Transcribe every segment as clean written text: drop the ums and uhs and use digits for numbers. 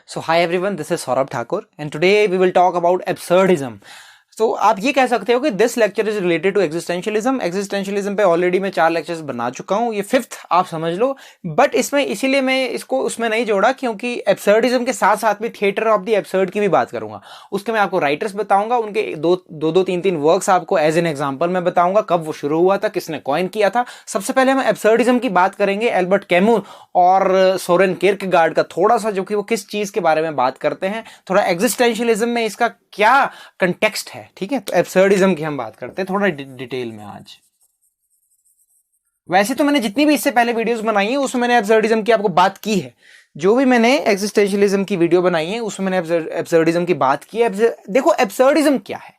So hi everyone, this is Saurabh Thakur and today we will talk about absurdism. तो आप ये कह सकते हो कि this lecture is related to existentialism. Existentialism पे ऑलरेडी मैं 4 लेक्चर्स बना चुका हूँ, ये 5th आप समझ लो। बट इसमें इसीलिए मैं इसको उसमें नहीं जोड़ा क्योंकि एब्सर्डिज्म के साथ साथ में थिएटर ऑफ द एब्सर्ड की भी बात करूंगा। उसके मैं आपको राइटर्स बताऊंगा, उनके दो तीन वर्क्स आपको एज एन एग्जाम्पल मैं बताऊंगा, कब वो शुरू हुआ था, किसने कॉइन किया था। सबसे पहले हम एब्सर्डिज्म की बात करेंगे, एल्बर्ट कैमू और सोरेन किर्केगार्ड का थोड़ा सा, जो कि वो किस चीज के बारे में बात करते हैं, थोड़ा एग्जिस्टेंशियलिज्म में इसका क्या कंटेक्स्ट है। ठीक है, तो एब्सर्डिज्म की हम बात करते हैं थोड़ा डिटेल में आज। वैसे तो मैंने जितनी भी इससे पहले वीडियोस बनाई है उसमें मैंने एब्सर्डिज्म की आपको बात की है। जो भी मैंने एग्जिस्टेंशियलिज्म की वीडियो बनाई है उसमें मैंने एब्सर्डिज्म की बात की है। देखो एब्सर्डिज्म क्या है।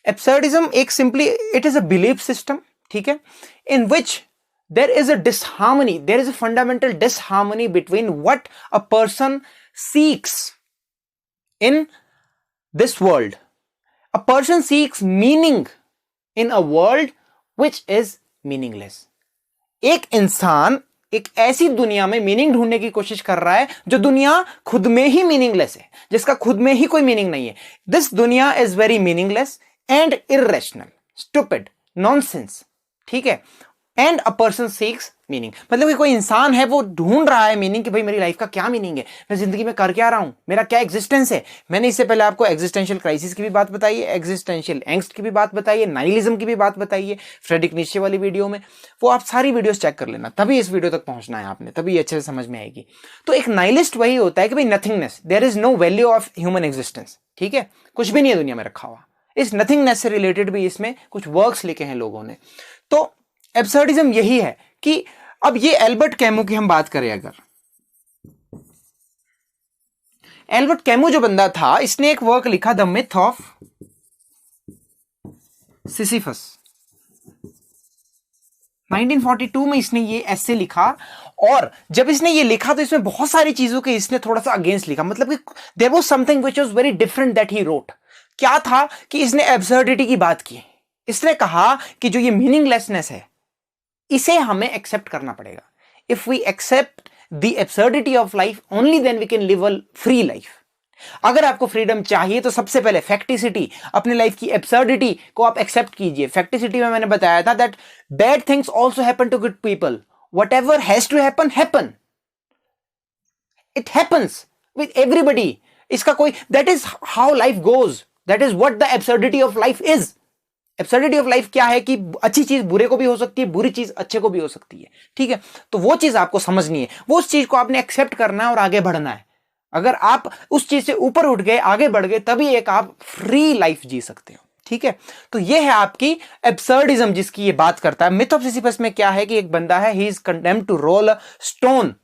एब्सर्डिज्म एक simply it is a belief system, ठीक है, इन विच there is a disharmony, there is a fundamental disharmony between what a person seeks in this world. A person seeks meaning in a world which is meaningless. एक इंसान एक ऐसी दुनिया में meaning ढूंढने की कोशिश कर रहा है जो दुनिया खुद में ही मीनिंगलेस है, जिसका खुद में ही कोई मीनिंग नहीं है। दिस दुनिया is very meaningless and irrational, stupid, nonsense, ठीक है। And a person seeks meaning, मतलब कि कोई इंसान है वो ढूंढ रहा है मीनिंग कि भाई मेरी लाइफ का क्या मीनिंग है, मैं जिंदगी में कर क्या रहा हूं, मेरा क्या एग्जिस्टेंस है। मैंने इससे पहले आपको एग्जिस्टेंशियल क्राइसिस की भी बात बताई है, एग्जिस्टेंशियल एंग्स्ट की भी बात बताई है, नाइलिज्म की भी बात बताई है फ्रेडरिक नीत्शे वाली वीडियो में। वो आप सारी वीडियोस चेक कर लेना, तभी इस वीडियो तक पहुंचना है आपने, तभी अच्छे से समझ में आएगी। तो एक नाइलिस्ट वही होता है कि भाई nothingness, there is no value of human existence, ठीक है, कुछ भी नहीं है दुनिया में रखा हुआ। इस नथिंगनेस से रिलेटेड भी इसमें कुछ वर्क्स लिखे हैं लोगों ने। तो एब्सर्डिज्म यही है कि अब ये एल्बर्ट कैमू की हम बात करें, अगर एल्बर्ट कैमू जो बंदा था, इसने एक वर्क लिखा द मिथ ऑफ सिसिफस। 1942 में इसने ये ऐसे लिखा, और जब इसने ये लिखा तो इसमें बहुत सारी चीजों के इसने थोड़ा सा अगेंस्ट लिखा, मतलब कि there was something which was very different that he wrote. क्या था कि इसने एब्सर्डिटी की बात की। इसने कहा कि जो ये मीनिंगलेसनेस है इसे हमें एक्सेप्ट करना पड़ेगा। If we accept the absurdity of life only then we can live a free life. अगर आपको फ्रीडम चाहिए तो सबसे पहले फैक्टिसिटी, अपने लाइफ की एब्सर्डिटी को आप एक्सेप्ट कीजिए। फैक्टिसिटी में मैंने बताया था that bad things also happen to good people, whatever has to happen happen, it happens with everybody. इसका कोई, that is how life goes, that is what the absurdity of life is. Absurdity of life क्या है कि अच्छी चीज बुरे को भी हो सकती है, बुरी चीज अच्छे को भी हो सकती है, ठीक है। तो वो चीज आपको समझनी है, वो उस चीज को आपने एक्सेप्ट करना है और आगे बढ़ना है। अगर आप उस चीज से ऊपर उठ गए, आगे बढ़ गए, तभी एक आप फ्री लाइफ जी सकते हो, ठीक है। तो ये है आपकी एब्सर्डिज्म जिसकी ये बात करता है। मिथ ऑफ सिसिफस में क्या है कि एक बंदा है, he is condemned to roll a stone,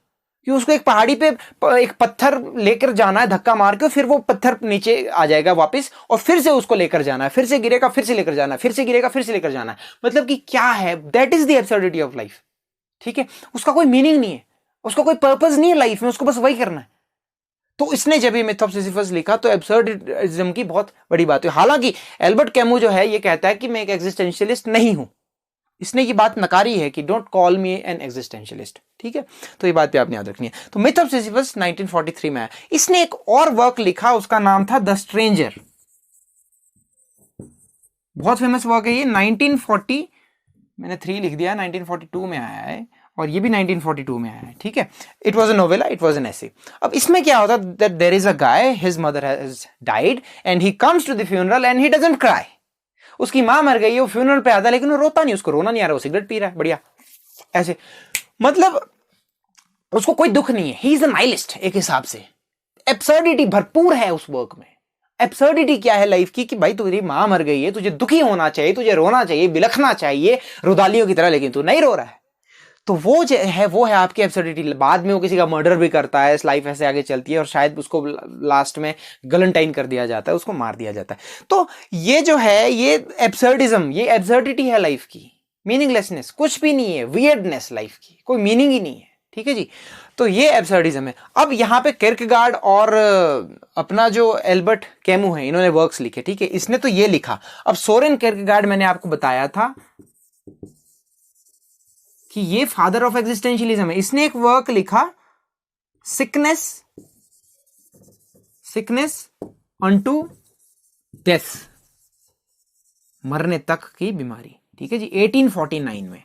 कि उसको एक पहाड़ी पे एक पत्थर लेकर जाना है धक्का मार के, फिर वो पत्थर नीचे आ जाएगा वापस, और फिर से उसको लेकर जाना है, फिर से गिरेगा, फिर से लेकर जाना है, फिर से गिरेगा, फिर से लेकर जाना है। मतलब कि क्या है, that is the absurdity of life, ठीक है। उसका कोई मीनिंग नहीं है, उसका कोई पर्पस नहीं है लाइफ में, उसको बस वही करना है। तो इसने जब ये मिथ ऑफ सिसिफस लिखा तो एब्सर्डिज्म की बहुत बड़ी बात है। हालांकि एल्बर्ट कैमू जो है ये कहता है कि मैं एक एग्जिस्टेंशियलिस्ट नहीं हूं, इसने ये बात नकारी है कि don't call me an existentialist, ठीक है। तो ये बात भी आपने याद रखनी है। तो मिथ ऑफ सिसिफस 1943 में आया। इसने एक और वर्क लिखा, उसका नाम था द स्ट्रेंजर। बहुत फेमस वर्क है ये, 1940, मैंने 3 लिख दिया, 1942 में आया है, और ये भी 1942 में आया है, ठीक है। It was a novella, it was an essay. अब इसमें क्या होता है that there is a guy, his mother has died and he comes to the funeral and he doesn't cry. उसकी मां मर गई है, वो फ्यूनरल पे आता है लेकिन वो रोता नहीं, उसको रोना नहीं आ रहा, वो सिगरेट पी रहा है बढ़िया ऐसे, मतलब उसको कोई दुख नहीं है। ही इज अ नाइलिस्ट एक हिसाब से। एब्सर्डिटी भरपूर है उस वर्क में। एब्सर्डिटी क्या है लाइफ की कि भाई तुझे मां मर गई है, तुझे दुखी होना चाहिए, तुझे रोना चाहिए, बिलखना चाहिए रुदालियों की तरह, लेकिन तू नहीं रो रहा है। तो वो जो है वो है आपकी एब्सर्डिटी। बाद में वो किसी का मर्डर भी करता है, इस लाइफ ऐसे आगे चलती है, और शायद उसको लास्ट में गलंटाइन कर दिया जाता है, उसको मार दिया जाता है। तो ये जो है ये एब्सर्डिज्म, ये एब्सर्डिटी है लाइफ की, मीनिंगलेसनेस, कुछ भी नहीं है, वियर्डनेस लाइफ की, कोई मीनिंग ही नहीं है, ठीक है जी। तो ये एब्सर्डिज्म है। अब यहां पे किर्केगार्ड और अपना जो एल्बर्ट कैमू है, इन्होंने वर्क्स लिखे, ठीक है। इसने तो ये लिखा। अब सोरेन किर्केगार्ड मैंने आपको बताया था कि ये फादर ऑफ एग्जिस्टेंशियलिज्म है। इसने एक वर्क लिखा सिकनेस सिकनेस अनटू डेथ, मरने तक की बीमारी, ठीक है जी, 1849 में,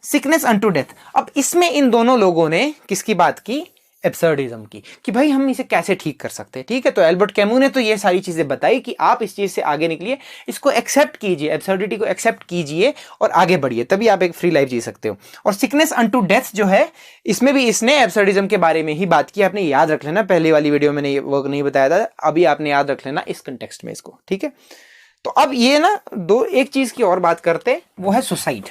सिकनेस अनटू डेथ। अब इसमें इन दोनों लोगों ने किसकी बात की? एब्सर्डिज्म की, कि भाई हम इसे कैसे ठीक कर सकते हैं, ठीक है। तो एल्बर्ट कैमू ने तो ये सारी चीजें बताई कि आप इस चीज से आगे निकलिए, इसको एक्सेप्ट कीजिए, एब्सर्डिटी को एक्सेप्ट कीजिए और आगे बढ़िए, तभी आप एक फ्री लाइफ जी सकते हो। और सिकनेस अनटू डेथ जो है, इसमें भी इसने एब्सर्डिज्म के बारे में ही बात की। आपने याद रख लेना, पहले वाली वीडियो में ये वर्क नहीं बताया था, अभी आपने याद रख लेना इस कंटेक्स्ट में इसको, ठीक है। तो अब ये ना एक चीज की और बात करते, वो है सुसाइड।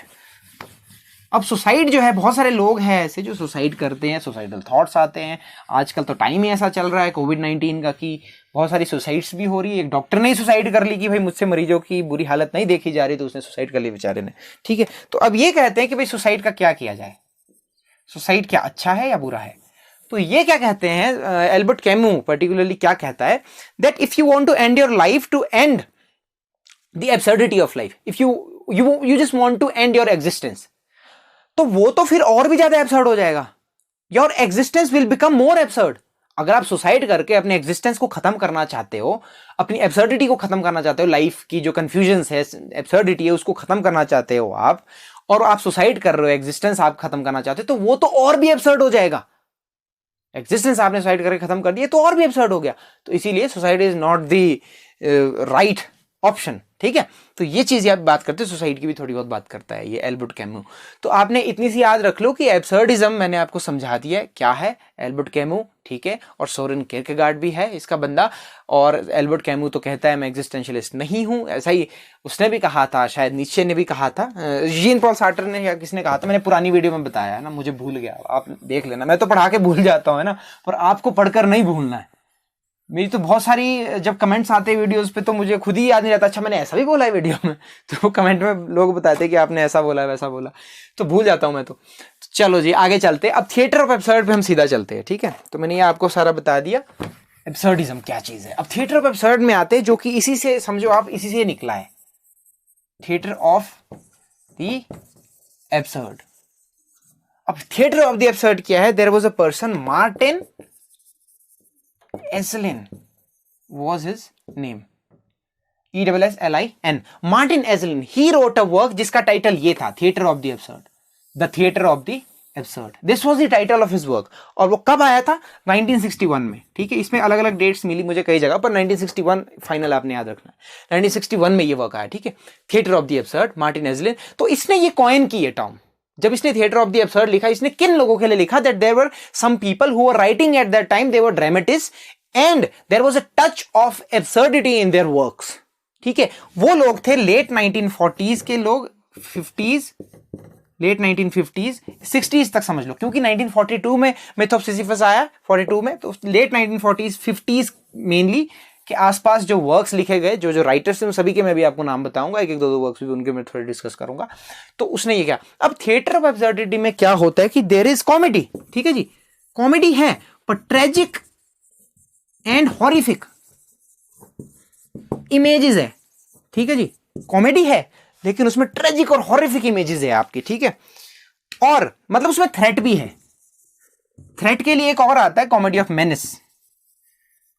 अब सुसाइड जो है, बहुत सारे लोग हैं ऐसे जो सुसाइड करते हैं, सुसाइडल थॉट्स आते हैं। आजकल तो टाइम ही ऐसा चल रहा है कोविड-19 का कि बहुत सारी सुसाइड्स भी हो रही है। एक डॉक्टर ने ही सुसाइड कर ली कि भाई मुझसे मरीजों की बुरी हालत नहीं देखी जा रही, तो उसने सुसाइड कर ली बेचारे ने, ठीक है। तो अब ये कहते हैं कि भाई सुसाइड का क्या किया जाए, सुसाइड क्या अच्छा है या बुरा है? तो ये क्या कहते हैं, एल्बर्ट कैमू पर्टिकुलरली क्या कहता है, that if you want to end your life to end the absurdity of life, if you just want to end your existence, तो वो तो फिर और भी ज्यादा एब्सर्ड हो जाएगा। Your existence will become more absurd. अगर आप सुसाइड करके अपने एग्जिस्टेंस को खत्म करना चाहते हो, अपनी एब्सर्डिटी को खत्म करना चाहते हो, लाइफ की जो कंफ्यूजन है, एब्सर्डिटी है, उसको खत्म करना चाहते हो आप, और आप सुसाइड कर रहे हो, एग्जिस्टेंस आप खत्म करना चाहते हो, तो वो तो और भी एब्सर्ड हो जाएगा। एग्जिस्टेंस आपने सुसाइड करके खत्म कर दिया तो और भी एब्सर्ड हो गया। तो इसीलिए suicide is not the right option, ठीक है। तो ये चीज आप बात करते हैं, सुसाइड की भी थोड़ी बहुत बात करता है ये एल्बर्ट कैमू। तो आपने इतनी सी याद रख लो कि एब्सर्डिज्म मैंने आपको समझा दिया है क्या है, एल्बर्ट कैमू, ठीक है। और सोरेन किरकेगार्ड भी है इसका बंदा। और एल्बर्ट कैमू तो कहता है मैं एग्जिस्टेंशियलिस्ट नहीं हूं, ऐसा ही उसने भी कहा था, शायद नीचे ने भी कहा था, जीन पॉल सार्टर ने या किसने कहा था, मैंने पुरानी वीडियो में बताया है ना, मुझे भूल गया, आप देख लेना। मैं तो पढ़ा के भूल जाता हूँ, है ना, पर आपको पढ़कर नहीं भूलना है। मेरी तो बहुत सारी जब कमेंट्स आते हैं वीडियोस पे तो मुझे खुद ही याद नहीं रहता, अच्छा मैंने ऐसा भी बोला है वीडियो में, तो कमेंट में लोग बताते हैं कि आपने ऐसा बोला वैसा बोला, तो भूल जाता हूं मैं तो। चलो जी आगे चलते हैं, अब थिएटर ऑफ एब्सर्ड पे हम सीधा चलते हैं, ठीक है। तो मैंने ये आपको सारा बता दिया एब्सर्डिज्म क्या चीज है। अब थिएटर ऑफ एब्सर्ड में आते हैं, जो कि इसी से समझो आप, इसी से निकला है थिएटर ऑफ द एब्सर्ड। अब थिएटर ऑफ द एब्सर्ड क्या है? There was a person, Martin Esslin was his name, ESSLIN, Martin Esslin. He wrote a work जिसका टाइटल ये था, theatre of the absurd, the theatre of the absurd, this was the title of his work. और वो कब आया था? 1961 में, ठीक है। इसमें अलग अलग डेट्स मिली मुझे कई जगह पर, 1961 फाइनल आपने याद रखना है, 1961 में ये वर्क आया, ठीक है, theatre of the absurd, Martin Esslin. तो इसने ये कॉइन की है टर्म। जब इसने थिएटर ऑफ द एब्सर्ड लिखा, इसने किन लोगों के लिए लिखा? That there were some people who were writing at that time, they were dramatist and there was a touch of absurdity in their works, ठीक है। वो लोग थे लेट 1940s के लोग, 50s, लेट 1950s, 60s तक समझ लो, क्योंकि 1942 में मिथ ऑफ सिसिफस आया, 42 में, तो लेट 1940s 50s मेनली के आसपास जो वर्क्स लिखे गए, जो राइटर्स थे, सभी के मैं भी आपको नाम बताऊंगा, एक एक दो वर्क्स भी उनके मैं थोड़े डिस्कस करूंगा। तो उसने ये क्या, अब थिएटर ऑफ एब्सर्डिटी में क्या होता है कि देयर इज कॉमेडी, ठीक है जी, कॉमेडी है, पर ट्रेजिक एंड हॉरिफिक इमेजेस है, ठीक है जी। कॉमेडी है लेकिन उसमें ट्रेजिक और हॉरिफिक इमेजेस है आपकी, ठीक है। और मतलब उसमें थ्रेट भी है। थ्रेट के लिए एक और आता है, comedy of menace.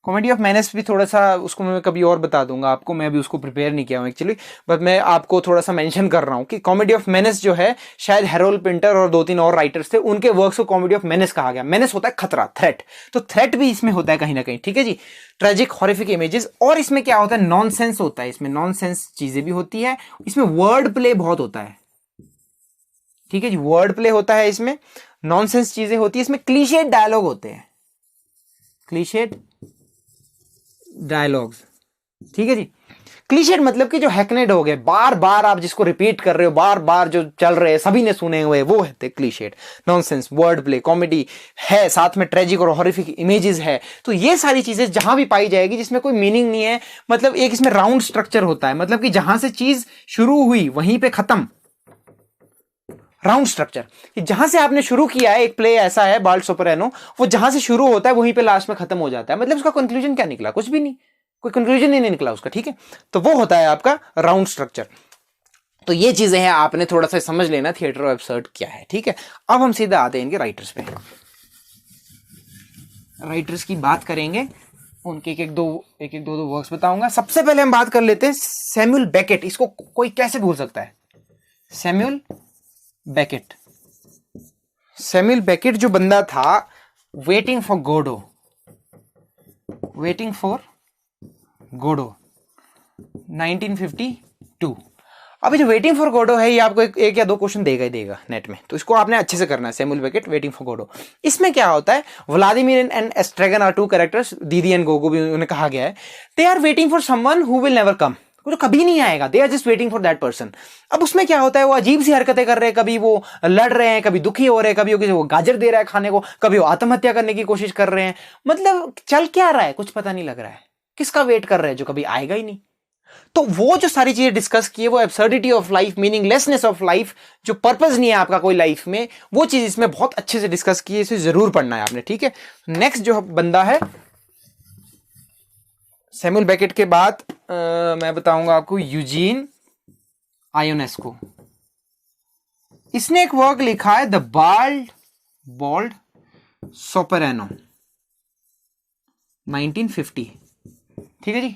Comedy of menace भी थोड़ा सा, उसको मैं कभी और बता दूंगा आपको, मैं अभी उसको प्रिपेयर नहीं किया हूं एक्चुअली, बट मैं आपको थोड़ा सा मेंशन कर रहा हूं कि कॉमेडी ऑफ मेनेस जो है, शायद हैरोल्ड पिंटर और 2-3 और राइटर्स थे, उनके वर्क्स को कॉमेडी ऑफ मेनेस कहा गया। मेनेस होता है खतरा, थ्रेट, तो थ्रेट भी इसमें होता है कहीं ना कहीं, ठीक है जी। ट्रेजिक, हॉरिफिक इमेजेस, और इसमें क्या होता है, नॉनसेंस होता है, इसमें नॉनसेंस चीजें भी होती है, इसमें वर्ड प्ले बहुत होता है, ठीक है जी, वर्ड प्ले होता है, इसमें नॉनसेंस चीजें होती है, इसमें क्लीशेड डायलॉग होते हैं, क्लीशेड डायलॉग्स, ठीक है जी। क्लीशेड मतलब कि जो हैकनेड हो गए, बार बार आप जिसको रिपीट कर रहे हो, बार बार जो चल रहे हैं, सभी ने सुने हुए, वो है clichéd. Nonsense, word play, comedy है, साथ में ट्रेजिक और हॉरिफिक इमेजेस है। तो ये सारी चीजें जहां भी पाई जाएगी जिसमें कोई मीनिंग नहीं है, मतलब एक इसमें राउंड स्ट्रक्चर होता है, मतलब कि जहां से चीज शुरू हुई वहीं पे खत्म, राउंड स्ट्रक्चर, कि जहां से आपने शुरू किया है, एक प्ले ऐसा है बाल्ड सोपरानो, वो जहां से शुरू होता है वहीं पे लास्ट में खत्म हो जाता है, मतलब उसका कंक्लूजन क्या निकला? कुछ भी नहीं, कोई कंक्लूजन ही नहीं निकला उसका, ठीक है। तो वो होता है आपका राउंड स्ट्रक्चर। तो ये चीजें हैं, आपने थोड़ा सा समझ लेना थिएटर ऑफ एब्सर्ड क्या है, ठीक है। अब हम सीधा आते हैं इनके राइटर्स पे, राइटर्स की बात करेंगे। उनके एक एक दो वर्क्स बताऊंगा। सबसे पहले हम बात कर लेते हैं सैमुअल बेकेट। इसको कोई कैसे भूल सकता है, सैमुअल बेकेट। सैमुअल बेकेट जो बंदा था, वेटिंग फॉर गोडो 1952। अभी जो वेटिंग फॉर गोडो है ये आपको एक या दो क्वेश्चन देगा ही देगा नेट में, तो इसको आपने अच्छे से करना है। Samuel Beckett, waiting for Godot. इसमें क्या होता है, Vladimir and Estragon are two characters, Didi and Gogo भी उन्हें कहा गया है। They are waiting for someone who will never come, जो कभी नहीं आएगा। They are just waiting for that person. अब उसमें क्या होता है, वो अजीब सी हरकतें कर रहे हैं, कभी वो लड़ रहे हैं, कभी दुखी हो रहे हैं, कभी वो गाजर दे रहा है खाने को, कभी वो आत्महत्या करने की कोशिश कर रहे हैं। मतलब चल क्या रहा है कुछ पता नहीं लग रहा है, किसका वेट कर रहे हैं जो कभी आएगा ही नहीं। तो वो जो सारी चीजें डिस्कस की है, वो absurdity of life, meaninglessness of life, जो पर्पस नहीं है आपका कोई लाइफ में, वो चीज इसमें बहुत अच्छे से डिस्कस की है। इसे जरूर पढ़ना है आपने, ठीक है। नेक्स्ट जो बंदा है सैमुअल बेकेट के बाद मैं बताऊंगा आपको यूजीन आयोनेस्को। इसने एक वर्क लिखा है द बाल्ड सोपरानो 1950, ठीक है जी।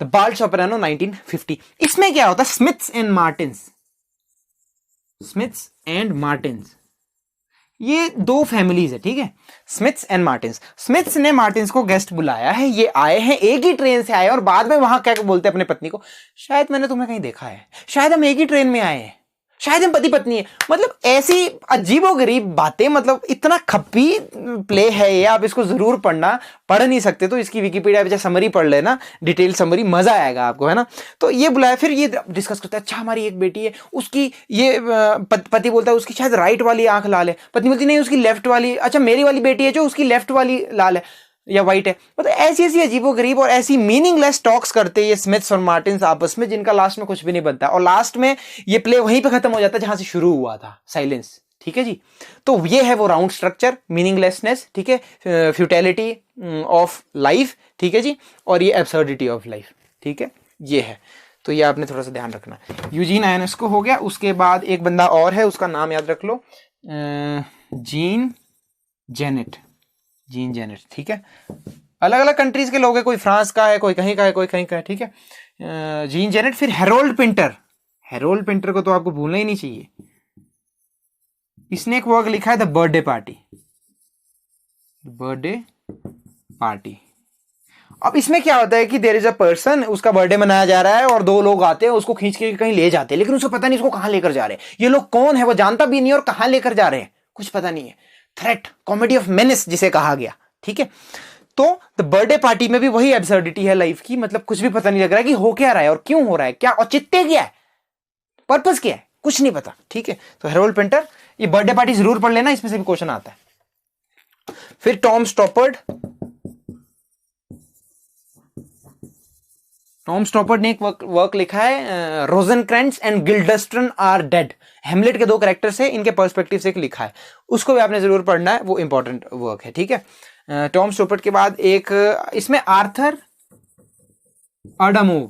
The bald सोपरानो 1950। इसमें क्या होता है, स्मिथ्स एंड मार्टिन्स, ये दो फैमिलीज है, ठीक है। Smiths and Martins. स्मिथ्स ने मार्टिन्स को गेस्ट बुलाया है, ये आए हैं, एक ही ट्रेन से आए और बाद में वहां क्या बोलते हैं अपने पत्नी को, शायद मैंने तुम्हें कहीं देखा है, शायद हम एक ही ट्रेन में आए हैं, शायद हम पति पत्नी है। मतलब ऐसी अजीबोगरीब बातें, मतलब इतना खप्पी प्ले है ये, आप इसको जरूर पढ़ना। पढ़ नहीं सकते तो इसकी विकिपीडिया पे समरी पढ़ लेना, डिटेल समरी, मजा आएगा आपको, है ना। तो ये बुलाया, फिर ये डिस्कस करता है, अच्छा हमारी एक बेटी है, उसकी ये पति बोलता है उसकी शायद राइट वाली आंख लाल है, पत्नी बोलती नहीं उसकी लेफ्ट वाली, अच्छा मेरी वाली बेटी है जो उसकी लेफ्ट वाली लाल है या वाइट है। मतलब ऐसी ऐसी अजीबोगरीब और ऐसी मीनिंगलेस टॉक्स करते हैं ये स्मिथ्स और मार्टिन्स आपस में, जिनका लास्ट में कुछ भी नहीं बनता। और लास्ट में ये प्ले वहीं पे खत्म हो जाता है जहां से शुरू हुआ था, साइलेंस, ठीक है जी। तो ये है वो राउंड स्ट्रक्चर, मीनिंगलेसनेस, ठीक है, फ्यूटिलिटी ऑफ लाइफ, ठीक है जी, और ये एब्सर्डिटी ऑफ लाइफ, ठीक है, ये है। तो ये आपने थोड़ा सा ध्यान रखना। यूजीन आयोनेस्को हो गया। उसके बाद एक बंदा और है, उसका नाम याद रख लो, जीन जेनेट, ठीक है। अलग अलग कंट्रीज के लोग हैं, कोई फ्रांस का है, कोई कहीं का है, कोई कहीं का है, ठीक है। Gene Janet. फिर हेरोल्ड पिंटर को तो आपको भूलना ही नहीं चाहिए। इसने एक वर्क लिखा है द बर्थडे पार्टी। अब इसमें क्या होता है कि देयर इज अ पर्सन, उसका बर्थडे मनाया जा रहा है और दो लोग आते हैं, उसको खींच के कहीं ले जाते हैं, लेकिन उसको पता नहीं इसको कहां लेकर जा रहे हैं, ये लोग कौन है वो जानता भी नहीं और कहां लेकर जा रहे हैं कुछ पता नहीं है। थ्रेट, कॉमेडी ऑफ मेनिस जिसे कहा गया, ठीक है। तो द बर्थडे पार्टी में भी वही एब्सर्डिटी है लाइफ की, मतलब कुछ भी पता नहीं लग रहा है कि हो क्या रहा है और क्यों हो रहा है, क्या औचित्य क्या है, पर्पस क्या है, कुछ नहीं पता, ठीक है। तो हेरोल्ड पिंटर, ये बर्थडे पार्टी जरूर पढ़ लेना, इसमें से भी क्वेश्चन आता है। फिर टॉम स्टॉपर्ड ने एक वर्क लिखा है रोजेनक्रैंट्ज एंड गिल्डस्ट्रन आर डेड। हेमलेट के दो कैरेक्टर्स है, इनके पर्सपेक्टिव से एक लिखा है, उसको भी आपने जरूर पढ़ना है, वो इंपॉर्टेंट वर्क है, ठीक है। टॉम स्टॉपर्ड के बाद एक इसमें आर्थर अडामोव,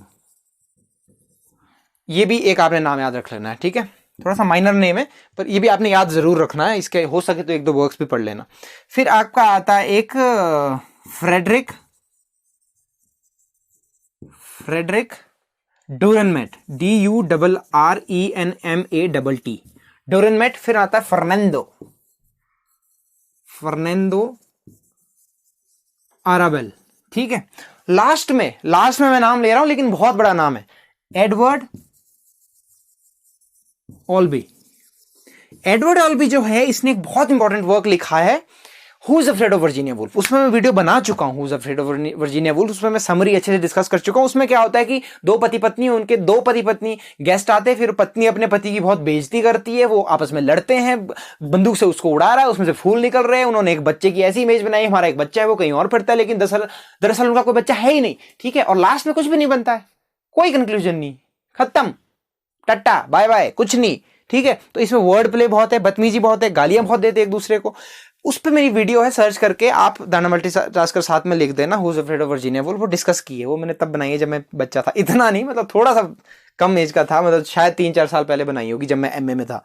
ये भी एक आपने नाम याद रख लेना है, ठीक है। थोड़ा सा माइनर नेम है पर ये भी आपने याद जरूर रखना है, इसके हो सके तो एक दो वर्क्स भी पढ़ लेना। फिर आपका आता है एक फ्रेडरिक डोरेनमेट, DURRENMATT, डोरेनमेट। फिर आता है फर्नेंदो आराबेल, ठीक है। लास्ट में मैं नाम ले रहा हूं लेकिन बहुत बड़ा नाम है, एडवर्ड ऑल्बी जो है, इसने एक बहुत इंपॉर्टेंट वर्क लिखा है who is afraid of Virginia Woolf. उसमें मैं वीडियो बना चुका हूं, who is afraid of Virginia Woolf, उसमें मैं समरी अच्छे से डिस्कस कर चुका हूं। उसमें क्या होता है कि दो पति पत्नी गेस्ट आते हैं, फिर पत्नी अपने पति की बहुत बेइज्जती करती है, वो आपस में लड़ते हैं, बंदूक से उसको उड़ा रहा है, उसमें से फूल निकल रहे हैं, उन्होंने एक बच्चे की ऐसी इमेज बनाई, हमारा एक बच्चा है वो कहीं और फिरता है, लेकिन दरअसल उनका कोई बच्चा है ही नहीं, ठीक है। और लास्ट में कुछ भी नहीं बनता है, कोई कंक्लूजन नहीं, खत्म, टट्टा बाय बाय, कुछ नहीं, ठीक है। तो इसमें वर्ड प्ले बहुत है, बदतमीजी बहुत है, गालियां बहुत देते एक दूसरे को। उस पे मेरी वीडियो है, सर्च करके आप दाना मल्टीटास्कर साथ में लिख देना, who is afraid of Virginia Woolf, वो डिस्कस की है, वो मैंने तब बनाई है जब मैं बच्चा था, इतना नहीं, मतलब थोड़ा सा कम एज का था, मतलब शायद 3-4 साल पहले बनाई होगी जब मैं MA में था।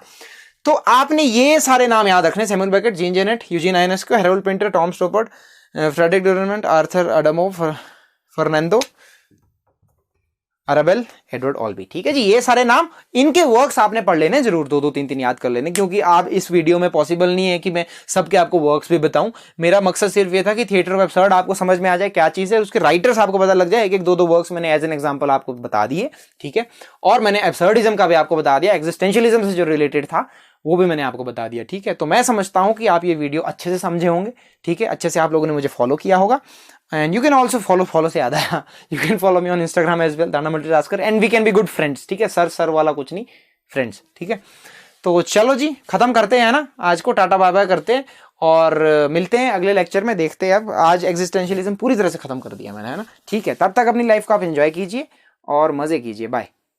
तो आपने ये सारे नाम याद रखने, Samuel Beckett, Jean Genet, Eugene Ionesco, Harold Pinter, Tom Stoppard, Frederick Dorment, Arthur Adamov, Fernando Arrabal, Edward Albee. ठीक है जी, ये सारे नाम, इनके वर्क्स आपने पढ़ लेने जरूर, दो दो तीन तीन याद कर लेने, क्योंकि आप इस वीडियो में पॉसिबल नहीं है कि मैं सबके आपको वर्क्स भी बताऊं। मेरा मकसद सिर्फ ये था कि थिएटर ऑफ एब्सर्ड आपको समझ में आ जाए क्या चीज है, उसके राइटर्स आपको पता लग जाए। एक एक दो दो वर्क्स मैंने एज एन एग्जांपल आपको बता दिए। ठीक है, और मैंने एब्सर्डिज्म का भी आपको बता दिया, एग्जिस्टेंशियलिज्म से जो रिलेटेड था वो भी मैंने आपको बता दिया। ठीक है, तो मैं समझता हूं कि आप ये वीडियो अच्छे से समझे होंगे। ठीक है, अच्छे से आप लोगों ने मुझे फॉलो किया होगा। And you can also follow से याद आया, you can follow me on Instagram as well, Dana multitasker, and we can be good friends. ठीक है, सर वाला कुछ नहीं, फ्रेंड्स। ठीक है, तो चलो जी, खत्म करते हैं ना आज को, टाटा बाय बाय करते हैं और मिलते हैं अगले लेक्चर में। देखते हैं, अब आज एग्जिस्टेंशियलिज्म पूरी तरह से खत्म कर दिया मैंने, है ना। ठीक है, तब तक अपनी लाइफ को आप एंजॉय कीजिए और मजे कीजिए। बाय।